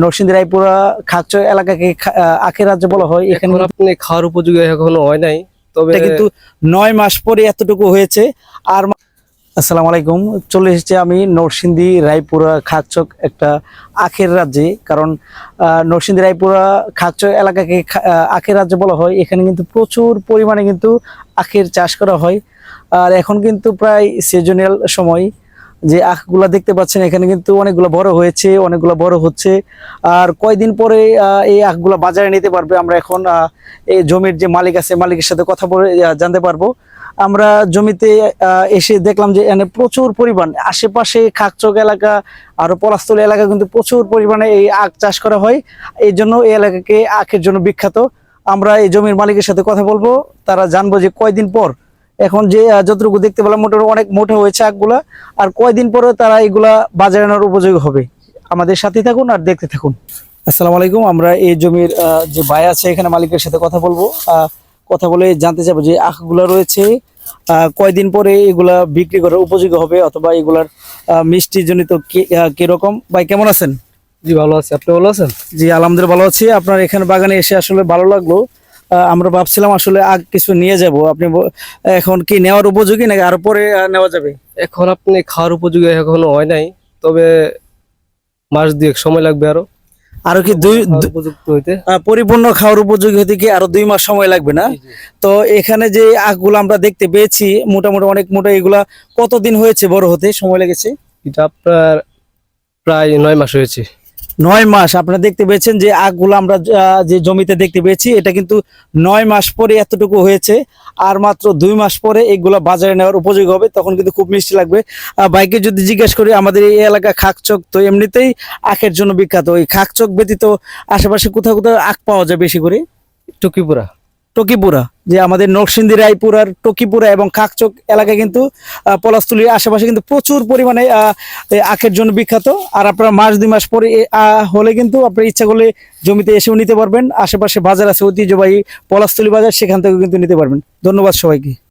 নরসিংদী রায়পুরা খাকচ এলাকাকে আখের রাজ্য বলা হয়। এখানে আপনি খাওয়ার উপযোগী এখনো হয় নাই, তবে কিন্তু 9 মাস পরে এতটুকু হয়েছে। আর আসসালামু আলাইকুম, চলে এসেছি আমি নরসিংদী রায়পুরা খাকচক একটা আখের রাজ্যে। কারণ নরসিংদী রায়পুরা খাকচক এলাকাকে আখের রাজ্য বলা হয়। এখানে কিন্তু প্রচুর পরিমাণে কিন্তু আখের চাষ করা হয়। আর এখন কিন্তু প্রায় সিজনাল সময়, যে আখগুলা দেখতে পাচ্ছেন এখানে কিন্তু অনেকগুলো বড় হয়েছে, অনেকগুলো বড় হচ্ছে। আর কয়দিন পরে এই আখগুলা বাজারে নিতে পারবে। আমরা এখন এই জমির যে মালিক আছে, মালিকের সাথে কথা বলে জানতে পারবো। আমরা জমিতে এসে দেখলাম যে এখানে প্রচুর পরিমাণ আশেপাশে খাকচক এলাকা আরো পলাশতলী এলাকা কিন্তু প্রচুর পরিমাণে এই আখ চাষ করা হয়। এই জন্য এই এলাকাকে আখের জন্য বিখ্যাত। আমরা এই জমির মালিকের সাথে কথা বলবো, তারা জানবো যে কয়দিন পর এখন যে যতটুকু দেখতে পেলাম মোটামুটি অনেক মোটা হয়েছে আখগুলা, আর কয়দিন পরে তারা এগুলা বাজারে আনার উপযোগী হবে। আমাদের সাথে থাকুন আর দেখতে থাকুন। আসসালামু আলাইকুম, আমরা এই জমির যে ভাই আছে এখানে মালিকের সাথে কথা বলবো। কথা বলে জানতে চাবো যে আখগুলা রয়েছে কয়দিন পরে এগুলা বিক্রি করার উপযোগী হবে, অথবা এগুলার মিষ্টি জনিত কিরকম। ভাই কেমন আছেন? জি ভালো আছে, আপনি ভালো আছেন? জি আলহামদুলিল্লাহ ভালো আছি। আপনার এখানে বাগানে এসে আসলে ভালো লাগলো। আমরা ভাবছিলাম আসলে আগ কিছু নিয়ে যাব। আপনি এখন কি নেওয়ার উপযোগী নাকি আরো পরে নেওয়া যাবে? এখন আপনি খাওয়ার উপযোগী এখনো হয় নাই, তবে মাস দুয়েক সময় লাগবে আরো কি উপযুক্ত হইতে। পরিপূর্ণ খাওয়ার উপযোগী হতে কি আরো 2 মাস সময় লাগবে না? তো এখানে যে আখগুলো আমরা দেখতে পেয়েছি মোটামুটি অনেক মোটা, এগুলা কতদিন হয়েছে বড় হতে সময় লেগেছে? এটা আপনার প্রায় 9 মাস হয়েছে। 9 মাস আপনারা দেখতে পেয়েছেন যে আখগুলো আমরা যে জমিতে দেখতে পেয়েছি, এটা কিন্তু 9 মাস পরে এতটুকু হয়েছে। আর মাত্র 2 মাস পরে এগুলা বাজারে নেওয়ার উপযোগী হবে, তখন কিন্তু খুব মিষ্টি লাগবে। বাইকে যদি জিজ্ঞেস করি, আমাদের এই এলাকা খাকচক তো এমনিতেই আখের জন্য বিখ্যাত। ওই খাকচক ব্যতীত আশেপাশে কোথাও কোথাও আখ পাওয়া যায় বেশি করে? টুকিপুরা, টকিপুরা, যে আমাদের নরসিংদী রায়পুরার টকিপুরা এবং খাকচক এলাকা কিন্তু পলাশতলীর আশেপাশে কিন্তু প্রচুর পরিমাণে আখের জন্য বিখ্যাত। আর আপনারা মাস 2 মাস পরে হলে কিন্তু আপনার ইচ্ছা করলে জমিতে এসেও নিতে পারবেন। আশেপাশে বাজার আছে ঐতিহ্যবাহী পলাশতলী বাজার, সেখান থেকেও কিন্তু নিতে পারবেন। ধন্যবাদ সবাইকে।